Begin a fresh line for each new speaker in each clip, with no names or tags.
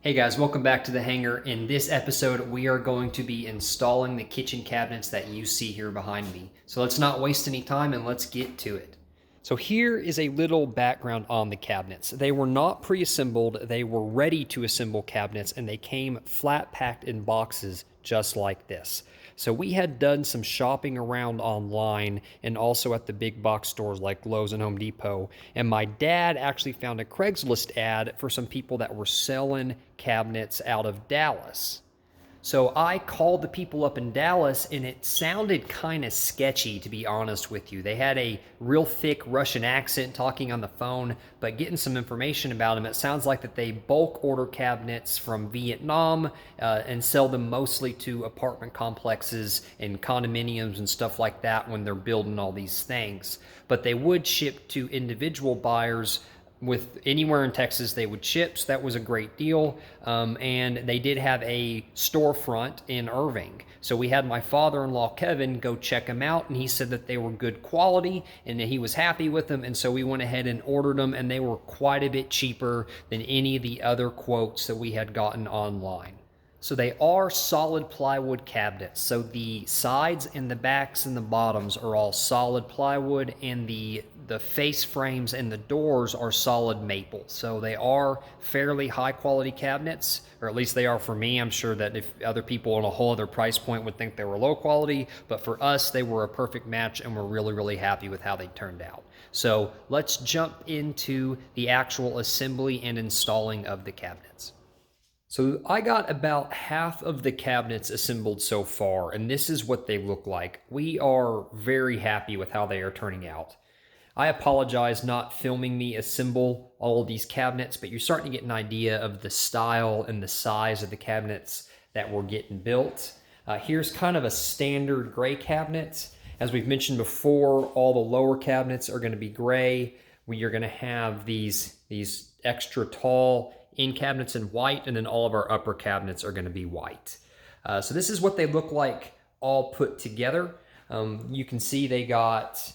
Hey guys, welcome back to the Hangar. In this episode, we are going to be installing the kitchen cabinets that you see here behind me. So let's not waste any time and let's get to it. So here is a little background on the cabinets. They were not pre-assembled, they were ready to assemble cabinets, and they came flat packed in boxes just like this. So we had done some shopping around online and also at the big box stores like Lowe's and Home Depot. And my dad actually found a Craigslist ad for some people that were selling cabinets out of Dallas. So I called the people up in Dallas, and it sounded kind of sketchy, to be honest with you. They had a real thick Russian accent talking on the phone, but getting some information about them, it sounds like that they bulk order cabinets from Vietnam and sell them mostly to apartment complexes and condominiums and stuff like that when they're building all these things. But they would ship to individual buyers with anywhere in Texas they would ship, so that was a great deal. And they did have a storefront in Irving. So we had my father-in-law, Kevin, go check them out, and he said that they were good quality and that he was happy with them. And so we went ahead and ordered them, and they were quite a bit cheaper than any of the other quotes that we had gotten online. So they are solid plywood cabinets. So the sides and the backs and the bottoms are all solid plywood, and the face frames and the doors are solid maple. So they are fairly high quality cabinets, or at least they are for me. I'm sure that if other people on a whole other price point would think they were low quality, but for us, they were a perfect match, and we're really, really happy with how they turned out. So let's jump into the actual assembly and installing of the cabinets. So I got about half of the cabinets assembled so far, and this is what they look like. We are very happy with how they are turning out. I apologize not filming me assemble all of these cabinets, but you're starting to get an idea of the style and the size of the cabinets that were getting built. Here's kind of a standard gray cabinet. As we've mentioned before, all the lower cabinets are going to be gray. We are going to have these extra tall end cabinets in white, and then all of our upper cabinets are going to be white. So this is what they look like all put together. You can see they got,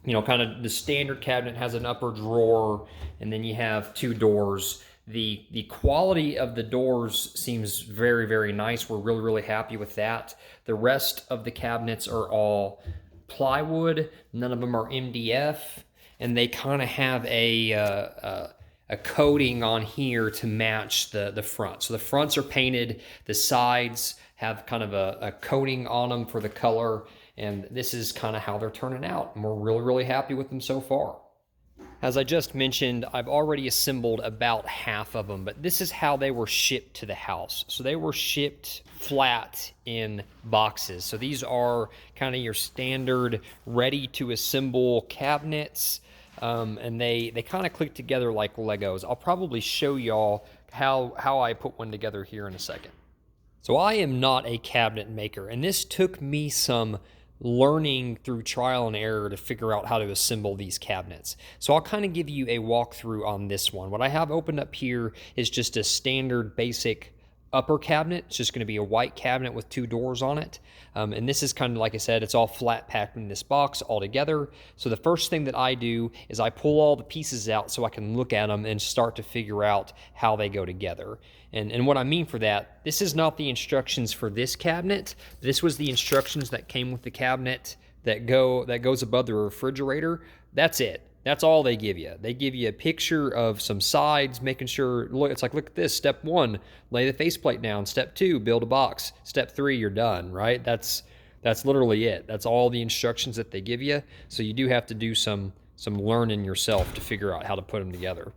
kind of the standard cabinet has an upper drawer, and then you have two doors. The quality of the doors seems very, very nice. We're really, really happy with that. The rest of the cabinets are all plywood. None of them are MDF, and they kind of have a coating on here to match the front. So the fronts are painted, the sides have kind of a coating on them for the color, and this is kind of how they're turning out. And we're really, really happy with them so far. As I just mentioned, I've already assembled about half of them, but this is how they were shipped to the house. So they were shipped flat in boxes. So these are kind of your standard ready to assemble cabinets. And they kind of click together like Legos. I'll probably show y'all how I put one together here in a second. So I am not a cabinet maker, and this took me some learning through trial and error to figure out how to assemble these cabinets. So I'll kind of give you a walkthrough on this one. What I have opened up here is just a standard basic upper cabinet. It's just going to be a white cabinet with two doors on it. And this is kind of, like I said, it's all flat packed in this box all together. So the first thing that I do is I pull all the pieces out so I can look at them and start to figure out how they go together. And what I mean for that, this is not the instructions for this cabinet. This was the instructions that came with the cabinet that goes above the refrigerator. That's it. That's all they give you. They give you a picture of some sides, making sure, look at this. Step 1, lay the faceplate down. Step 2, build a box. Step 3, you're done, right? That's literally it. That's all the instructions that they give you. So you do have to do some learning yourself to figure out how to put them together.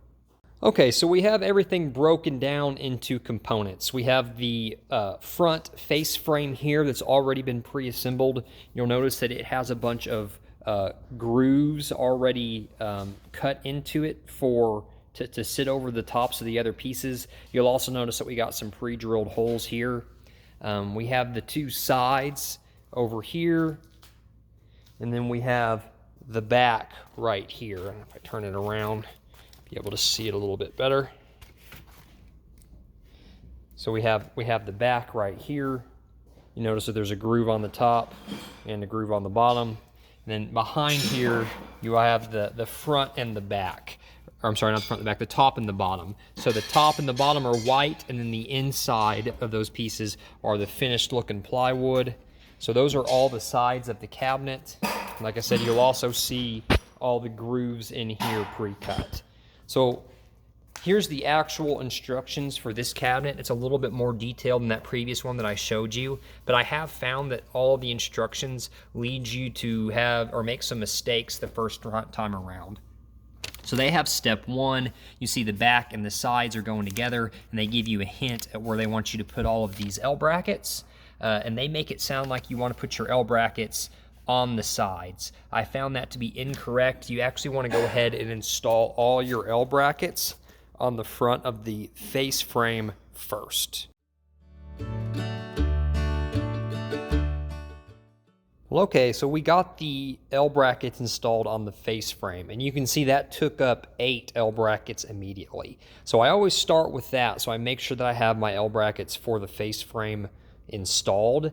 Okay, so we have everything broken down into components. We have the front face frame here that's already been pre-assembled. You'll notice that it has a bunch of grooves already cut into it to sit over the tops of the other pieces. You'll also notice that we got some pre-drilled holes here. We have the two sides over here, and then we have the back right here. If I turn it around, be able to see it a little bit better. So we have the back right here. You notice that there's a groove on the top and a groove on the bottom. And then behind here, you have the front and the back. or I'm sorry, not the front and the back, the top and the bottom. So the top and the bottom are white, and then the inside of those pieces are the finished looking plywood. So those are all the sides of the cabinet. Like I said, you'll also see all the grooves in here pre-cut. So here's the actual instructions for this cabinet. It's a little bit more detailed than that previous one that I showed you, but I have found that all the instructions lead you to have or make some mistakes the first time around. So they have step 1, you see the back and the sides are going together, and they give you a hint at where they want you to put all of these L brackets, and they make it sound like you want to put your L brackets on the sides. I found that to be incorrect. You actually want to go ahead and install all your L brackets on the front of the face frame first. Well, okay, so we got the L brackets installed on the face frame, and you can see that took up 8 L brackets immediately. So I always start with that, so I make sure that I have my L brackets for the face frame installed,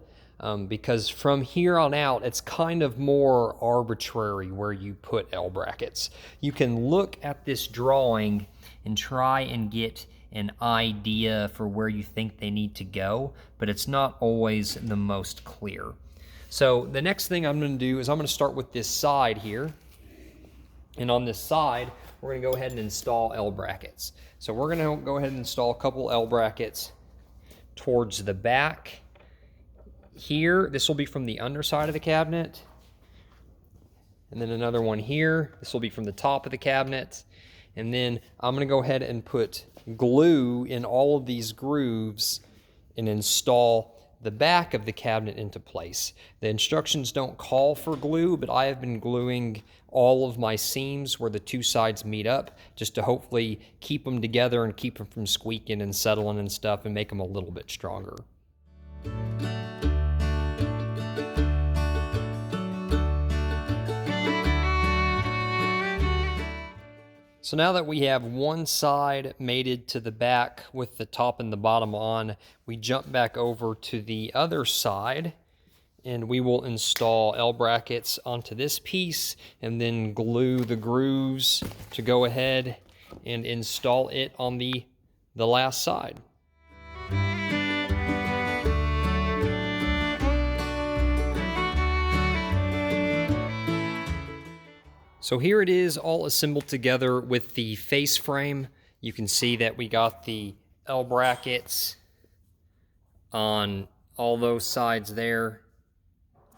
because from here on out, it's kind of more arbitrary where you put L brackets. You can look at this drawing and try and get an idea for where you think they need to go, but it's not always the most clear. So the next thing I'm going to do is I'm going to start with this side here, and on this side we're going to go ahead and install L brackets. So we're going to go ahead and install a couple L brackets towards the back here. This will be from the underside of the cabinet, and then another one here. This will be from the top of the cabinet, and then I'm going to go ahead and put glue in all of these grooves and install the back of the cabinet into place. The instructions don't call for glue, but I have been gluing all of my seams where the two sides meet up, just to hopefully keep them together and keep them from squeaking and settling and stuff, and make them a little bit stronger. So now that we have one side mated to the back with the top and the bottom on, we jump back over to the other side, and we will install L brackets onto this piece and then glue the grooves to go ahead and install it on the last side. So here it is all assembled together with the face frame. You can see that we got the L brackets on all those sides there.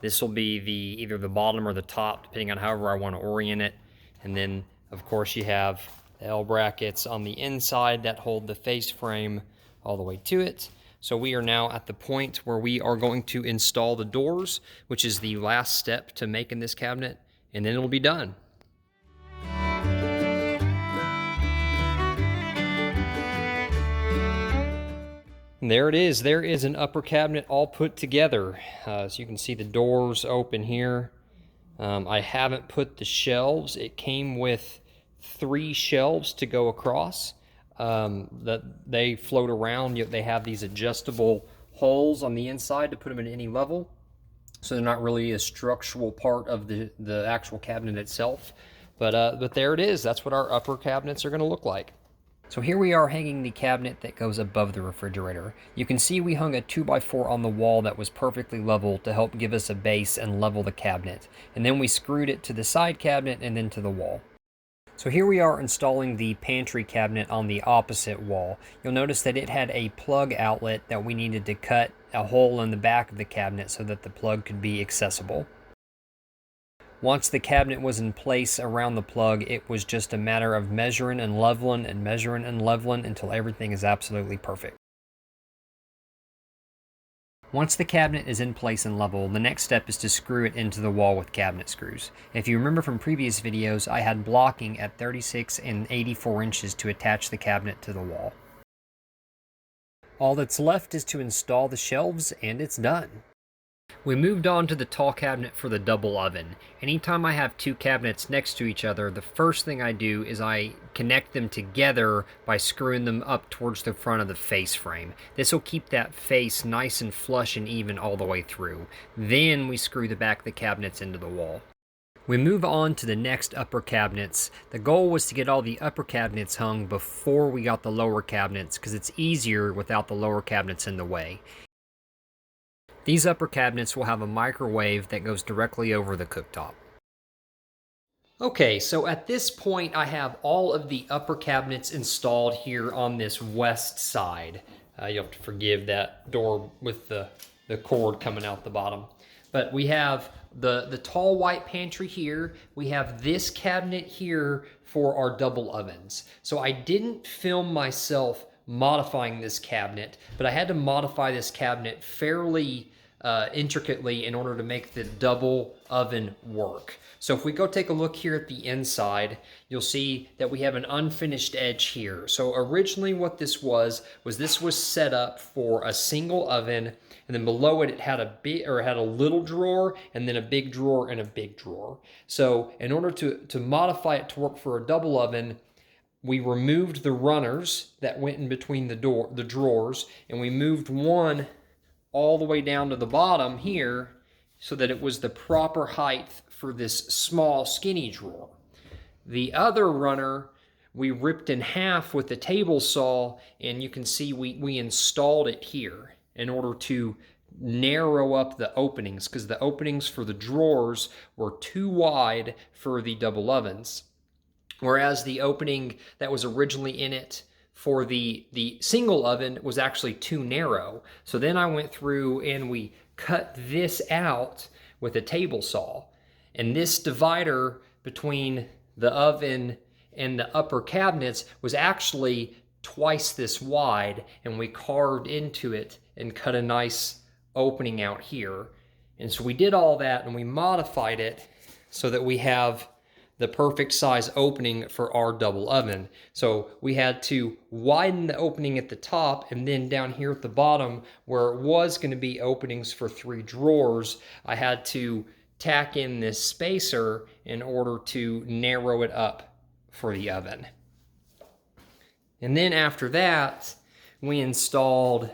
This will be either the bottom or the top, depending on however I want to orient it. And then, of course, you have the L brackets on the inside that hold the face frame all the way to it. So we are now at the point where we are going to install the doors, which is the last step to making this cabinet, and then it'll be done. And there it is. There is an upper cabinet all put together. So you can see the doors open here. I haven't put the shelves. It came with 3 shelves to go across. That they float around. They have these adjustable holes on the inside to put them at any level, so they're not really a structural part of the actual cabinet itself. But there it is. That's what our upper cabinets are going to look like. So here we are hanging the cabinet that goes above the refrigerator. You can see we hung a 2x4 on the wall that was perfectly level to help give us a base and level the cabinet. And then we screwed it to the side cabinet and then to the wall. So here we are installing the pantry cabinet on the opposite wall. You'll notice that it had a plug outlet that we needed to cut a hole in the back of the cabinet so that the plug could be accessible. Once the cabinet was in place around the plug, it was just a matter of measuring and leveling until everything is absolutely perfect. Once the cabinet is in place and level, the next step is to screw it into the wall with cabinet screws. If you remember from previous videos, I had blocking at 36 and 84 inches to attach the cabinet to the wall. All that's left is to install the shelves, and it's done. We moved on to the tall cabinet for the double oven. Anytime I have 2 cabinets next to each other, the first thing I do is I connect them together by screwing them up towards the front of the face frame. This will keep that face nice and flush and even all the way through. Then we screw the back of the cabinets into the wall. We move on to the next upper cabinets. The goal was to get all the upper cabinets hung before we got the lower cabinets because it's easier without the lower cabinets in the way. These upper cabinets will have a microwave that goes directly over the cooktop. Okay, so at this point I have all of the upper cabinets installed here on this west side. You'll have to forgive that door with the cord coming out the bottom. But we have the tall white pantry here. We have this cabinet here for our double ovens. So I didn't film myself modifying this cabinet, but I had to modify this cabinet fairly intricately in order to make the double oven work. So if we go take a look here at the inside, you'll see that we have an unfinished edge here. So originally what this was this was set up for a single oven, and then below it, it had a little drawer, and then a big drawer and a big drawer. So in order to modify it to work for a double oven, we removed the runners that went in between the drawers, and we moved one all the way down to the bottom here so that it was the proper height for this small skinny drawer. The other runner we ripped in half with the table saw, and you can see we installed it here in order to narrow up the openings, because the openings for the drawers were too wide for the double ovens, whereas the opening that was originally in it for the single oven was actually too narrow. So then I went through and we cut this out with a table saw. And this divider between the oven and the upper cabinets was actually twice this wide, and we carved into it and cut a nice opening out here. And so we did all that and we modified it so that we have the perfect size opening for our double oven. So we had to widen the opening at the top, and then down here at the bottom where it was going to be openings for 3 drawers, I had to tack in this spacer in order to narrow it up for the oven. And then after that, we installed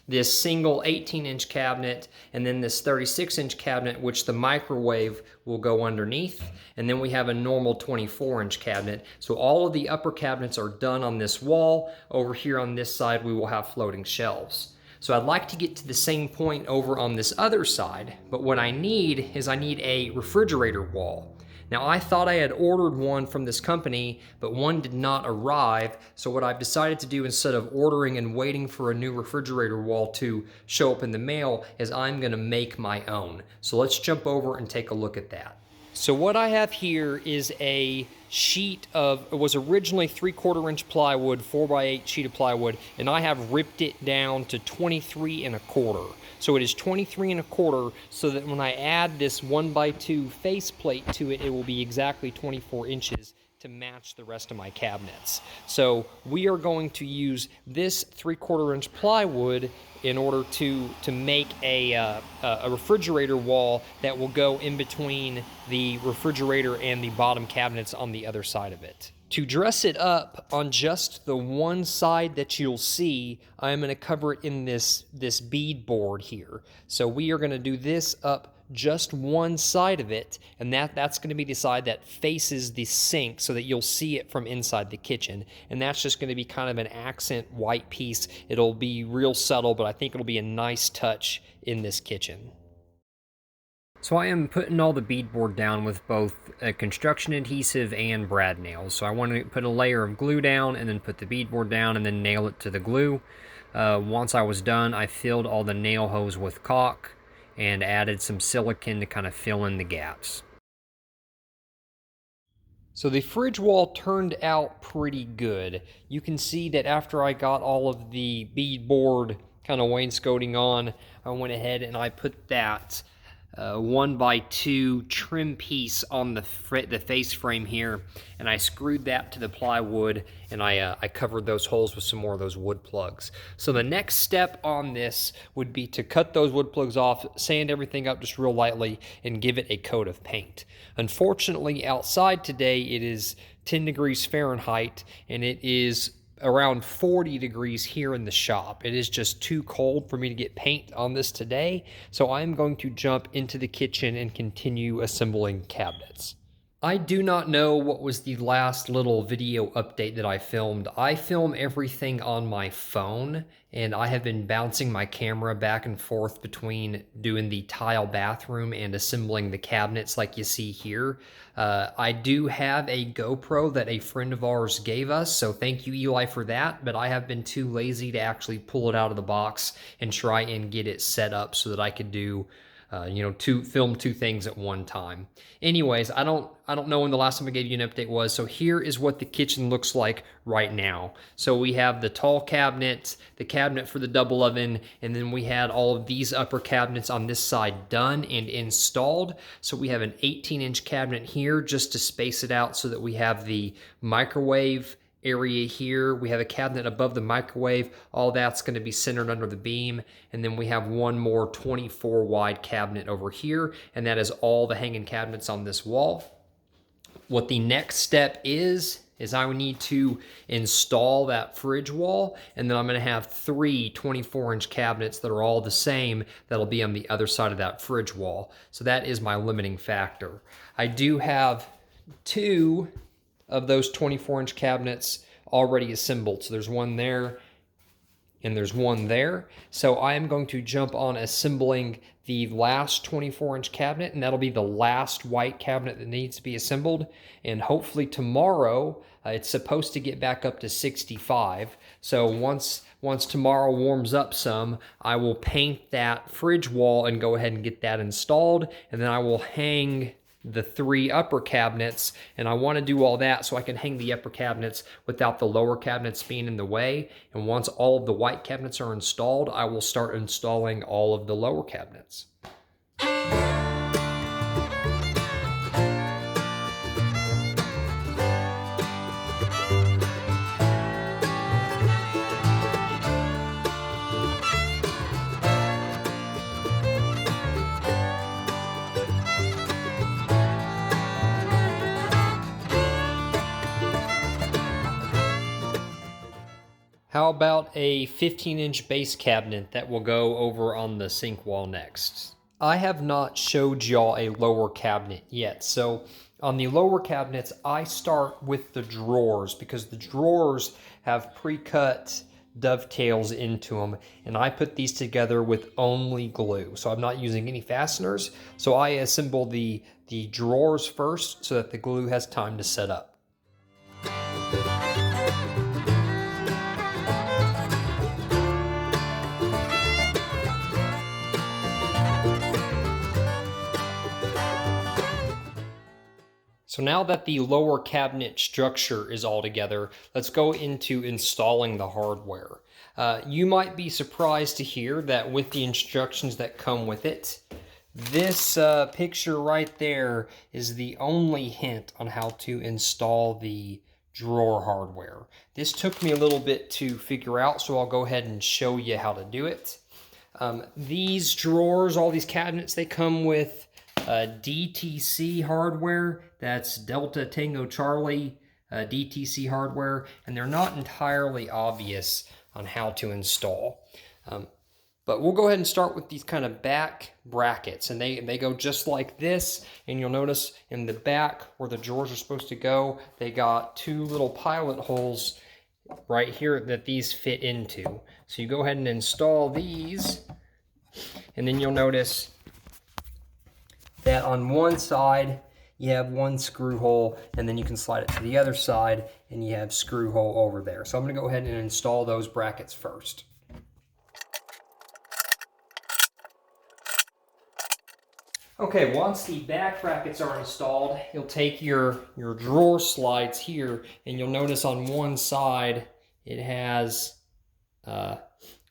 this single 18-inch cabinet, and then this 36-inch cabinet, which the microwave will go underneath. And then we have a normal 24-inch cabinet. So all of the upper cabinets are done on this wall. Over here on this side, we will have floating shelves. So I'd like to get to the same point over on this other side, but what I need is a refrigerator wall. Now, I thought I had ordered one from this company, but one did not arrive. So what I've decided to do, instead of ordering and waiting for a new refrigerator wall to show up in the mail, is I'm gonna make my own. So let's jump over and take a look at that. So what I have here is a sheet of, it was originally 3/4 inch plywood, 4x8 sheet of plywood, and I have ripped it down to 23 1/4. So it is 23 1/4, so that when I add this 1x2 faceplate to it, it will be exactly 24 inches to match the rest of my cabinets. So we are going to use this 3/4 inch plywood in order to make a refrigerator wall that will go in between the refrigerator and the bottom cabinets on the other side of it. To dress it up on just the one side that you'll see, I'm going to cover it in this bead board here. So we are going to do this up just one side of it, and that's going to be the side that faces the sink so that you'll see it from inside the kitchen. And that's just going to be kind of an accent white piece. It'll be real subtle, but I think it'll be a nice touch in this kitchen. So I am putting all the beadboard down with both a construction adhesive and brad nails. So I want to put a layer of glue down and then put the beadboard down and then nail it to the glue. Once I was done, I filled all the nail holes with caulk and added some silicone to kind of fill in the gaps. So the fridge wall turned out pretty good. You can see that after I got all of the beadboard kind of wainscoting on, I went ahead and I put that 1x2 trim piece on the face frame here, and I screwed that to the plywood, and I covered those holes with some more of those wood plugs. So the next step on this would be to cut those wood plugs off, sand everything up just real lightly, and give it a coat of paint. Unfortunately, outside today it is 10 degrees Fahrenheit, and it is around 40 degrees here in the shop. It is just too cold for me to get paint on this today, so I'm going to jump into the kitchen and continue assembling cabinets. I do not know what was the last little video update that I filmed. I film everything on my phone, and I have been bouncing my camera back and forth between doing the tile bathroom and assembling the cabinets like you see here. I do have a GoPro that a friend of ours gave us, so thank you, Eli, for that, but I have been too lazy to actually pull it out of the box and try and get it set up so that I could do film two things at one time. Anyways, I don't know when the last time I gave you an update was, so here is what the kitchen looks like right now. So we have the tall cabinet, the cabinet for the double oven, and then we had all of these upper cabinets on this side done and installed. So we have an 18-inch cabinet here just to space it out so that we have the microwave area here. We have a cabinet above the microwave. All that's going to be centered under the beam. And then we have one more 24 wide cabinet over here. And that is all the hanging cabinets on this wall. What the next step is I would need to install that fridge wall. And then I'm going to have three 24-inch cabinets that are all the same that'll be on the other side of that fridge wall. So that is my limiting factor. I do have two of those 24-inch cabinets already assembled. So there's one there and there's one there. So I am going to jump on assembling the last 24-inch cabinet, and that'll be the last white cabinet that needs to be assembled. And hopefully tomorrow, it's supposed to get back up to 65. So once tomorrow warms up some, I will paint that fridge wall and go ahead and get that installed. And then I will hang the three upper cabinets, and I want to do all that so I can hang the upper cabinets without the lower cabinets being in the way. And once all of the white cabinets are installed, I will start installing all of the lower cabinets. How about a 15-inch base cabinet that will go over on the sink wall next? I have not showed y'all a lower cabinet yet. So on the lower cabinets, I start with the drawers because the drawers have pre-cut dovetails into them, and I put these together with only glue. So I'm not using any fasteners. So I assemble the drawers first so that the glue has time to set up. So now that the lower cabinet structure is all together, let's go into installing the hardware. You might be surprised to hear that with the instructions that come with it, this picture right there is the only hint on how to install the drawer hardware. This took me a little bit to figure out, so I'll go ahead and show you how to do it. These drawers, all these cabinets, they come with DTC hardware. That's Delta Tango Charlie DTC hardware, and they're not entirely obvious on how to install. But we'll go ahead and start with these kind of back brackets, and they go just like this. And you'll notice in the back where the drawers are supposed to go, they got two little pilot holes right here that these fit into. So you go ahead and install these, and then you'll notice that on one side you have one screw hole, and then you can slide it to the other side and you have screw hole over there. So I'm going to go ahead and install those brackets first. Okay, once the back brackets are installed, you'll take your drawer slides here, and you'll notice on one side it has kind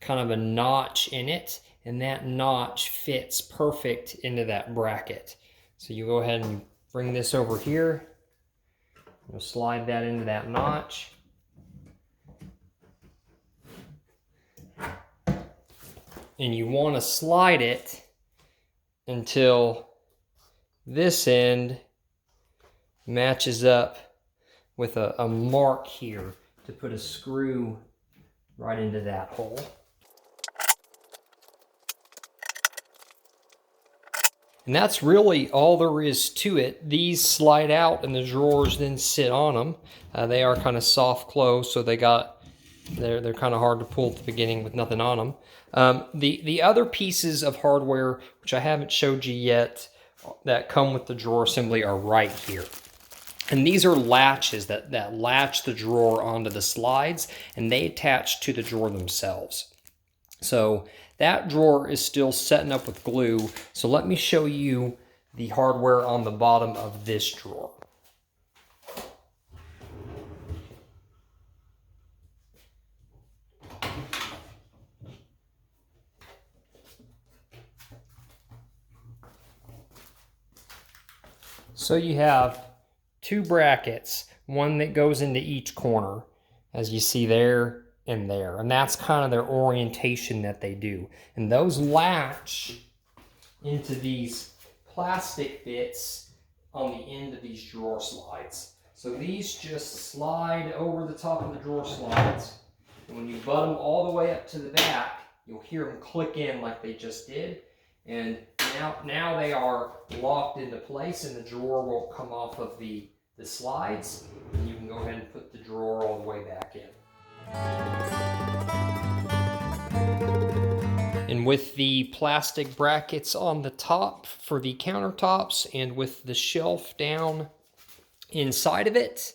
of a notch in it, and that notch fits perfect into that bracket. So you go ahead and bring this over here. You'll slide that into that notch. And you want to slide it until this end matches up with a mark here. to put a screw right into that hole. And that's really all there is to it. These slide out and the drawers then sit on them. They are kind of soft close, so they're kind of hard to pull at the beginning with nothing on them. The other pieces of hardware, which I haven't showed you yet, that come with the drawer assembly are right here. And these are latches that latch the drawer onto the slides, and they attach to the drawer themselves. So that drawer is still setting up with glue. So let me show you the hardware on the bottom of this drawer. So you have two brackets, one that goes into each corner, as you see there and there. And that's kind of their orientation that they do. And those latch into these plastic bits on the end of these drawer slides. So these just slide over the top of the drawer slides. And when you butt them all the way up to the back, you'll hear them click in like they just did. And now they are locked into place, and the drawer will come off of the slides, and you can go ahead and put the drawer all the way back in. And with the plastic brackets on the top for the countertops, and with the shelf down inside of it,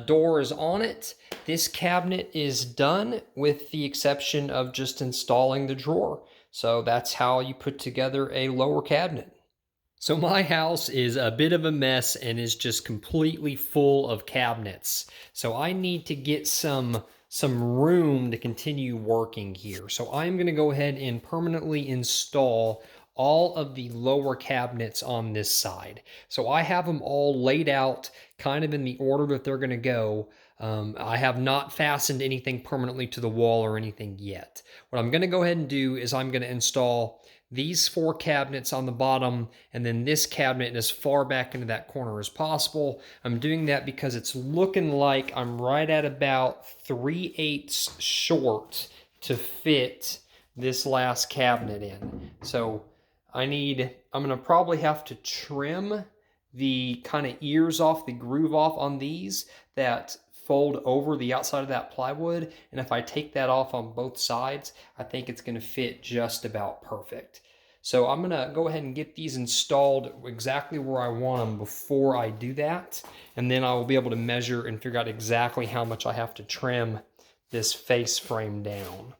door is on it, this cabinet is done, with the exception of just installing the drawer. So that's how you put together a lower cabinet. So my house is a bit of a mess and is just completely full of cabinets. So I need to get some room to continue working here. So I'm going to go ahead and permanently install all of the lower cabinets on this side. So I have them all laid out kind of in the order that they're going to go. I have not fastened anything permanently to the wall or anything yet. What I'm going to go ahead and do is I'm going to install these 4 cabinets on the bottom, and then this cabinet as far back into that corner as possible. I'm doing that because it's looking like I'm right at about 3/8 short to fit this last cabinet in. So I'm going to probably have to trim the kind of ears off, the groove off on these that fold over the outside of that plywood. And if I take that off on both sides, I think it's going to fit just about perfect. So I'm going to go ahead and get these installed exactly where I want them before I do that. And then I will be able to measure and figure out exactly how much I have to trim this face frame down.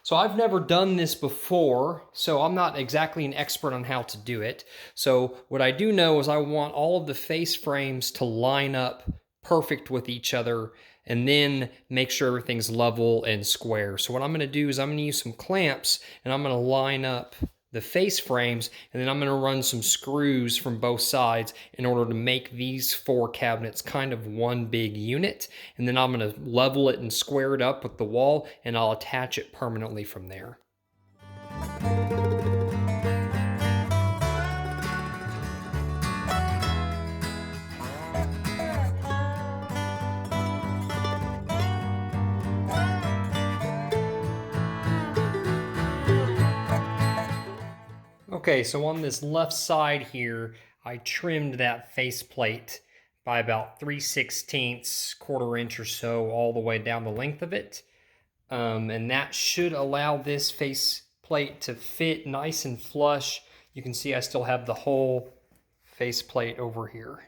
So I've never done this before, so I'm not exactly an expert on how to do it. So what I do know is I want all of the face frames to line up perfect with each other, and then make sure everything's level and square. So what I'm going to do is I'm going to use some clamps, and I'm going to line up the face frames, and then I'm going to run some screws from both sides in order to make these 4 cabinets kind of one big unit. And then I'm going to level it and square it up with the wall, and I'll attach it permanently from there. Okay, so on this left side here, I trimmed that faceplate by about 3/16, quarter inch or so, all the way down the length of it. And that should allow this faceplate to fit nice and flush. You can see I still have the whole faceplate over here.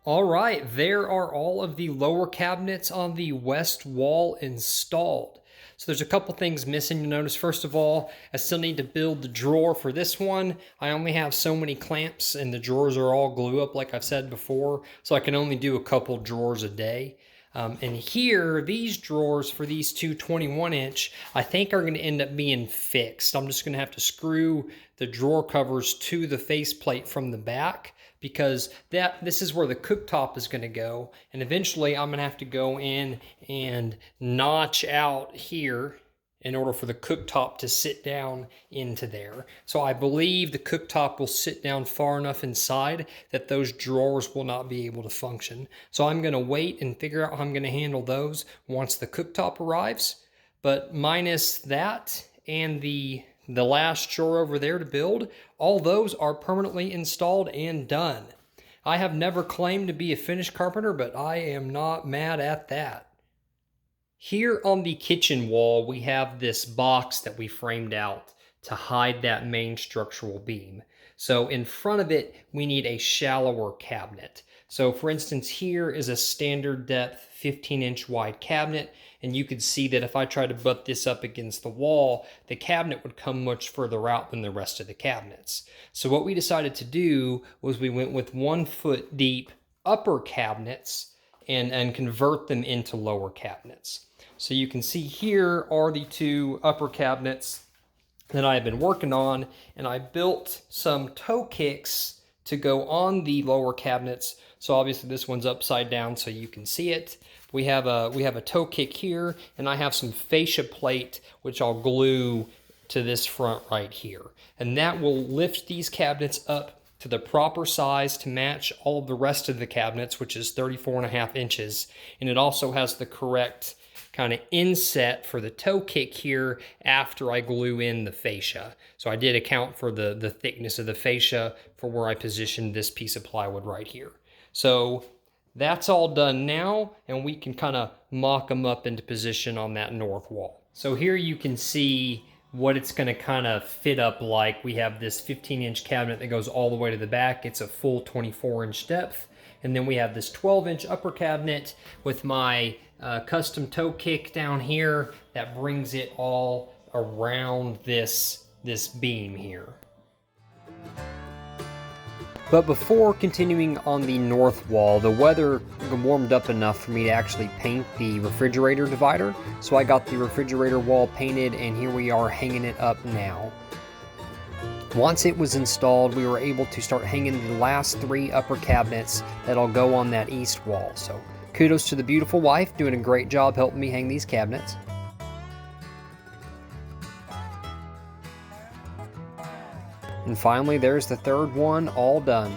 All right, there are all of the lower cabinets on the west wall installed. So there's a couple things missing to notice. First of all, I still need to build the drawer for this one. I only have so many clamps, and the drawers are all glue up like I've said before, so I can only do a couple drawers a day. And here, these drawers for these two 21-inch, I think are going to end up being fixed. I'm just going to have to screw the drawer covers to the faceplate from the back, because this is where the cooktop is going to go. And eventually I'm going to have to go in and notch out here in order for the cooktop to sit down into there. So I believe the cooktop will sit down far enough inside that those drawers will not be able to function. So I'm gonna wait and figure out how I'm gonna handle those once the cooktop arrives. But minus that and the last drawer over there to build, all those are permanently installed and done. I have never claimed to be a finished carpenter, but I am not mad at that. Here on the kitchen wall, we have this box that we framed out to hide that main structural beam. So in front of it, we need a shallower cabinet. So for instance, here is a standard depth 15-inch wide cabinet, and you could see that if I tried to butt this up against the wall, the cabinet would come much further out than the rest of the cabinets. So what we decided to do was we went with 1 foot deep upper cabinets and convert them into lower cabinets. So you can see here are the two upper cabinets that I have been working on, and I built some toe kicks to go on the lower cabinets. So obviously this one's upside down so you can see it. We have a toe kick here, and I have some fascia plate which I'll glue to this front right here. And that will lift these cabinets up to the proper size to match all of the rest of the cabinets, which is 34.5 inches. And it also has the correct kind of inset for the toe kick here after I glue in the fascia. So I did account for the thickness of the fascia for where I positioned this piece of plywood right here. So that's all done now, and we can kind of mock them up into position on that north wall. So here you can see what it's going to kind of fit up like. We have this 15-inch cabinet that goes all the way to the back. It's a full 24-inch depth. And then we have this 12-inch upper cabinet with my custom toe kick down here that brings it all around this beam here. But before continuing on the north wall, the weather warmed up enough for me to actually paint the refrigerator divider. So I got the refrigerator wall painted, and here we are hanging it up now. Once it was installed, we were able to start hanging the last 3 upper cabinets that'll go on that east wall. So kudos to the beautiful wife, doing a great job helping me hang these cabinets. And finally, there's the 3rd one, all done.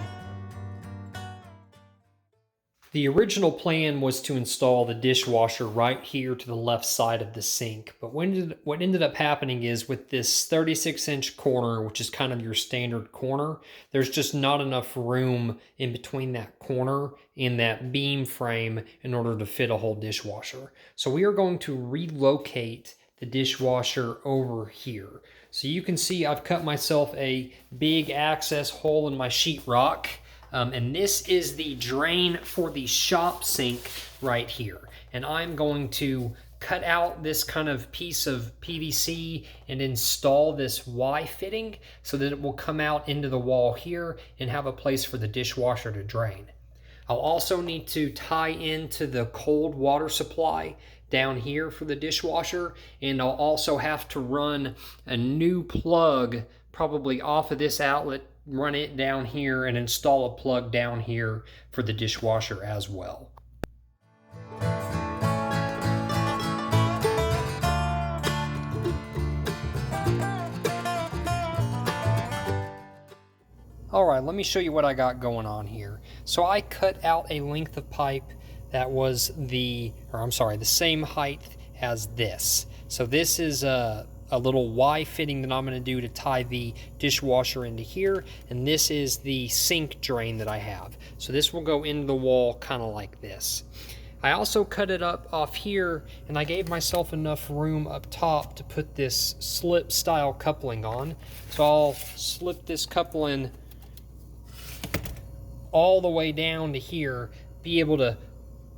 The original plan was to install the dishwasher right here to the left side of the sink, but what ended up happening is with this 36-inch corner, which is kind of your standard corner, there's just not enough room in between that corner and that beam frame in order to fit a whole dishwasher. So we are going to relocate the dishwasher over here. So you can see I've cut myself a big access hole in my sheetrock. And this is the drain for the shop sink right here. And I'm going to cut out this kind of piece of PVC and install this Y fitting so that it will come out into the wall here and have a place for the dishwasher to drain. I'll also need to tie into the cold water supply down here for the dishwasher, and I'll also have to run a new plug probably off of this outlet, run it down here, and install a plug down here for the dishwasher as well. Alright, let me show you what I got going on here. So I cut out a length of pipe that was the same height as this. So this is a little Y fitting that I'm going to do to tie the dishwasher into here, and this is the sink drain that I have. So this will go into the wall kind of like this. I also cut it up off here, and I gave myself enough room up top to put this slip style coupling on. So I'll slip this coupling all the way down to here, be able to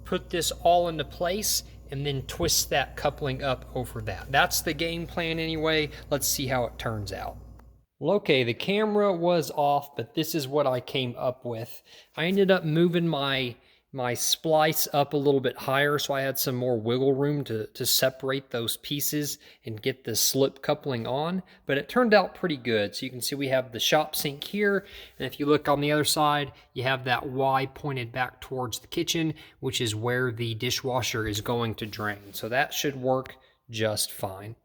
put this all into place, and then twist that coupling up over that. That's the game plan anyway. Let's see how it turns out. Well, okay, the camera was off, but this is what I came up with. I ended up moving my my splice up a little bit higher so I had some more wiggle room to separate those pieces and get the slip coupling on, but it turned out pretty good. So you can see we have the shop sink here, and if you look on the other side, you have that Y pointed back towards the kitchen, which is where the dishwasher is going to drain. So that should work just fine.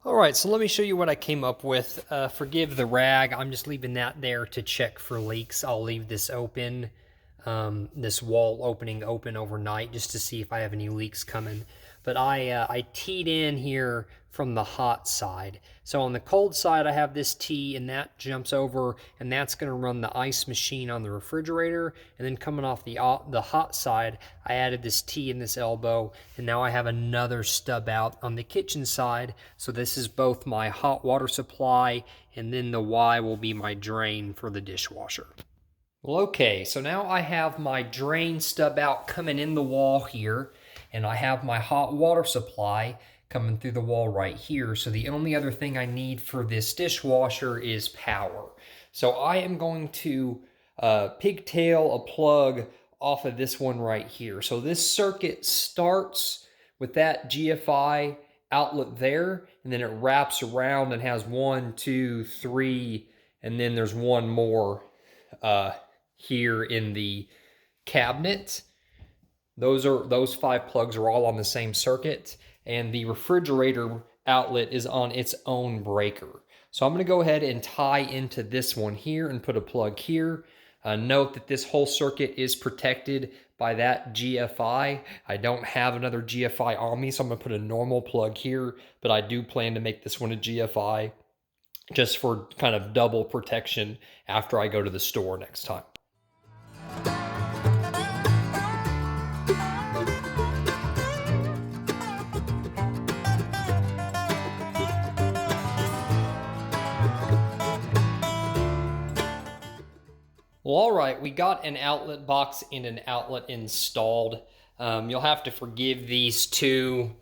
All right, so let me show you what I came up with. Forgive the rag, I'm just leaving that there to check for leaks. I'll leave this open, this wall opening open overnight just to see if I have any leaks coming. But I teed in here from the hot side. So on the cold side, I have this tee, and that jumps over, and that's going to run the ice machine on the refrigerator. And then coming off the hot side, I added this tee in this elbow, and now I have another stub out on the kitchen side. So this is both my hot water supply, and then the Y will be my drain for the dishwasher. Well, okay, so now I have my drain stub out coming in the wall here, and I have my hot water supply coming through the wall right here. So the only other thing I need for this dishwasher is power. So I am going to pigtail a plug off of this one right here. So this circuit starts with that GFI outlet there, and then it wraps around and has 1, 2, 3, and then there's one more here in the cabinet. Those 5 plugs are all on the same circuit, and the refrigerator outlet is on its own breaker. So I'm going to go ahead and tie into this one here and put a plug here. Note that this whole circuit is protected by that GFI. I don't have another GFI on me, so I'm going to put a normal plug here, but I do plan to make this one a GFI just for kind of double protection after I go to the store next time. Well, all right, we got an outlet box and an outlet installed. You'll have to forgive these 2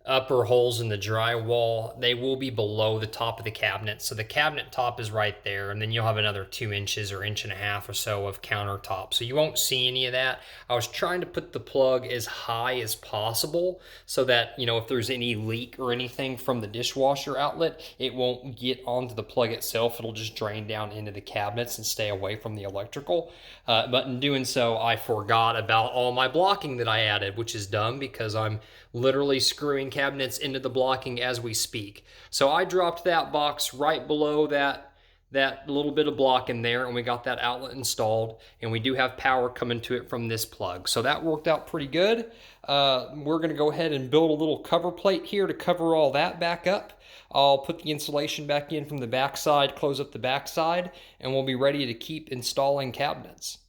upper holes in the drywall. They will be below the top of the cabinet. So the cabinet top is right there, and then you'll have another 2 inches or 1.5 inches or so of countertop. So you won't see any of that. I was trying to put the plug as high as possible so that, you know, if there's any leak or anything from the dishwasher outlet, it won't get onto the plug itself. It'll just drain down into the cabinets and stay away from the electrical. But in doing so, I forgot about all my blocking that I added, which is dumb because I'm literally screwing cabinets into the blocking as we speak. So I dropped that box right below that little bit of block in there, and we got that outlet installed, and we do have power coming to it from this plug. So that worked out pretty good. We're going to go ahead and build a little cover plate here to cover all that back up. I'll put the insulation back in from the back side, close up the back side, and we'll be ready to keep installing cabinets.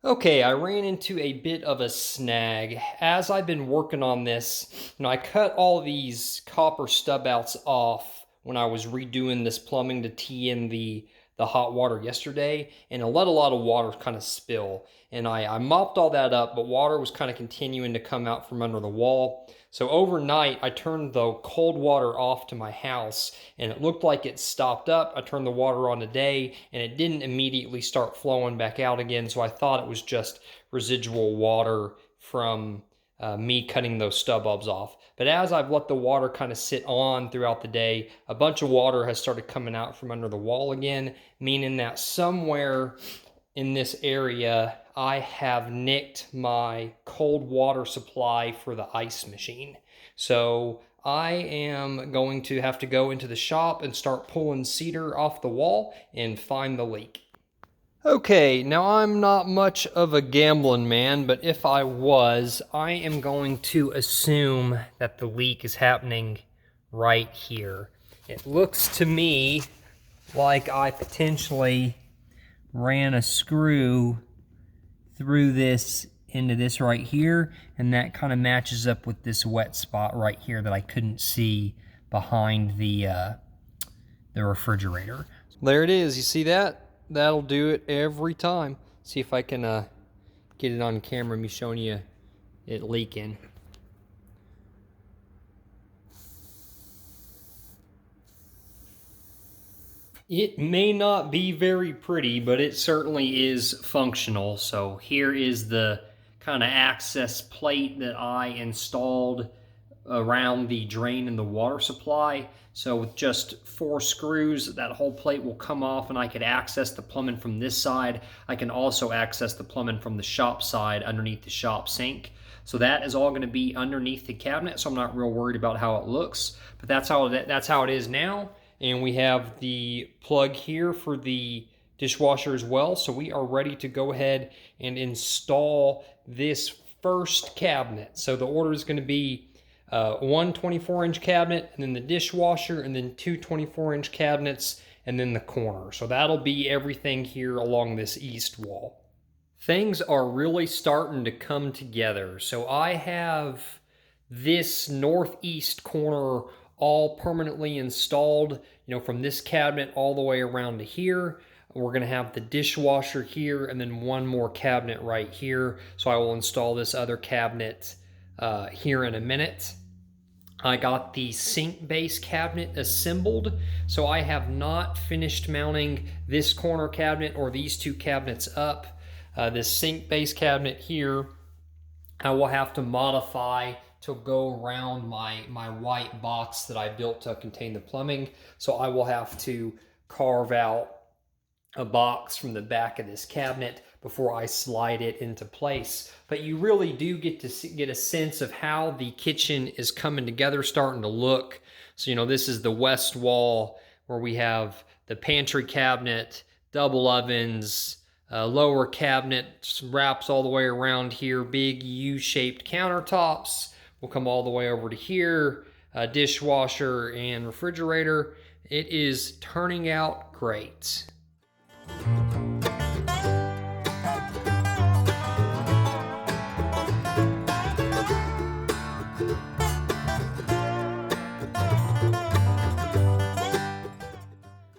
Okay, I ran into a bit of a snag. As I've been working on this, I cut all these copper stub outs off when I was redoing this plumbing to tee in the hot water yesterday, and I let a lot of water kind of spill. And I mopped all that up, but water was kind of continuing to come out from under the wall. So overnight, I turned the cold water off to my house, and it looked like it stopped up. I turned the water on today, and it didn't immediately start flowing back out again, so I thought it was just residual water from me cutting those stub bulbs off. But as I've let the water kind of sit on throughout the day, a bunch of water has started coming out from under the wall again, meaning that somewhere in this area, I have nicked my cold water supply for the ice machine. So I am going to have to go into the shop and start pulling cedar off the wall and find the leak. Okay, now I'm not much of a gambling man, but if I was, I am going to assume that the leak is happening right here. It looks to me like I potentially ran a screw through this into this right here, and that kind of matches up with this wet spot right here that I couldn't see behind the refrigerator. There it is, you see that? That'll do it every time. See if I can get it on camera, me showing you it leaking. It may not be very pretty, but it certainly is functional. So here is the kind of access plate that I installed around the drain and the water supply. So with just 4 screws, that whole plate will come off and I could access the plumbing from this side. I can also access the plumbing from the shop side underneath the shop sink. So that is all going to be underneath the cabinet, so I'm not real worried about how it looks. But that's how it is now. And we have the plug here for the dishwasher as well. So we are ready to go ahead and install this first cabinet. So the order is going to be one 24-inch cabinet, and then the dishwasher, and then 2 24-inch cabinets, and then the corner. So that'll be everything here along this east wall. Things are really starting to come together. So I have this northeast corner all permanently installed, from this cabinet all the way around to here. We're going to have the dishwasher here, and then one more cabinet right here. So I will install this other cabinet here in a minute. I got the sink base cabinet assembled, so I have not finished mounting this corner cabinet or these 2 cabinets up. This sink base cabinet here, I will have to modify to go around my white box that I built to contain the plumbing. So I will have to carve out a box from the back of this cabinet before I slide it into place. But you really do get to get a sense of how the kitchen is coming together, starting to look. So, this is the west wall where we have the pantry cabinet, double ovens, lower cabinet wraps all the way around here, big U-shaped countertops will come all the way over to here, dishwasher and refrigerator. It is turning out great.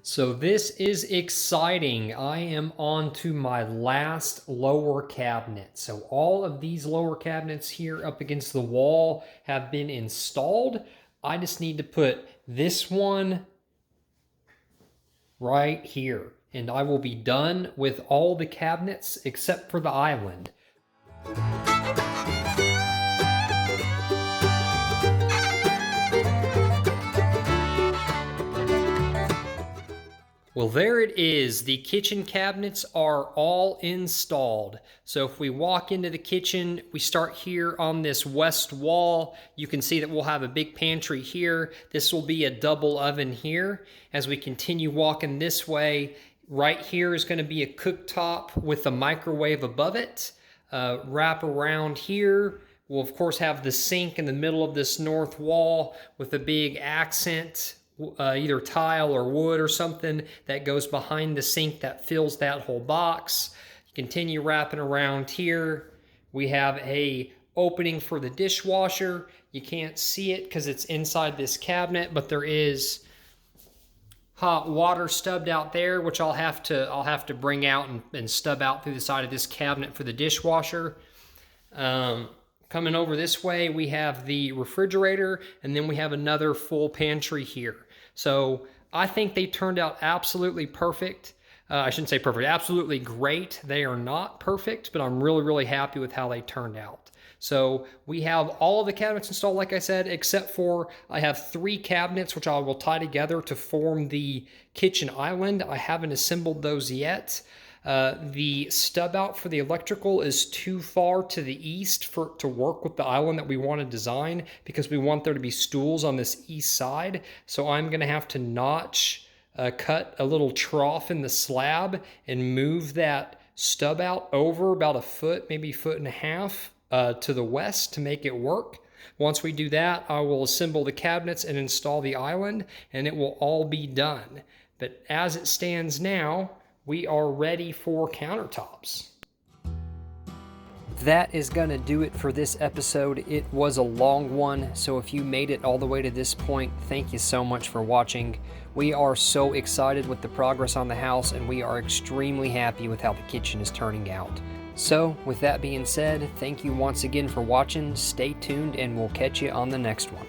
So this is exciting. I am on to my last lower cabinet. So all of these lower cabinets here up against the wall have been installed. I just need to put this one right here, and I will be done with all the cabinets except for the island. Well, there it is. The kitchen cabinets are all installed. So if we walk into the kitchen, we start here on this west wall. You can see that we'll have a big pantry here. This will be a double oven here. As we continue walking this way, right here is going to be a cooktop with a microwave above it. Wrap around here. We'll of course have the sink in the middle of this north wall with a big accent, either tile or wood or something that goes behind the sink that fills that whole box. You continue wrapping around here. We have a opening for the dishwasher. You can't see it because it's inside this cabinet, but there is hot water stubbed out there, which I'll have to bring out and stub out through the side of this cabinet for the dishwasher. Coming over this way, we have the refrigerator, and then we have another full pantry here. So I think they turned out absolutely perfect. I shouldn't say perfect, absolutely great. They are not perfect, but I'm really, really happy with how they turned out. So we have all of the cabinets installed, like I said, except for I have 3 cabinets, which I will tie together to form the kitchen island. I haven't assembled those yet. The stub out for the electrical is too far to the east to work with the island that we want to design, because we want there to be stools on this east side. So I'm going to have to cut a little trough in the slab and move that stub out over about a foot, maybe 1.5 feet to the west to make it work. Once we do that, I will assemble the cabinets and install the island, and it will all be done. But as it stands now, we are ready for countertops. That is going to do it for this episode. It was a long one, so if you made it all the way to this point, thank you so much for watching. We are so excited with the progress on the house, and we are extremely happy with how the kitchen is turning out. So, with that being said, thank you once again for watching. Stay tuned, and we'll catch you on the next one.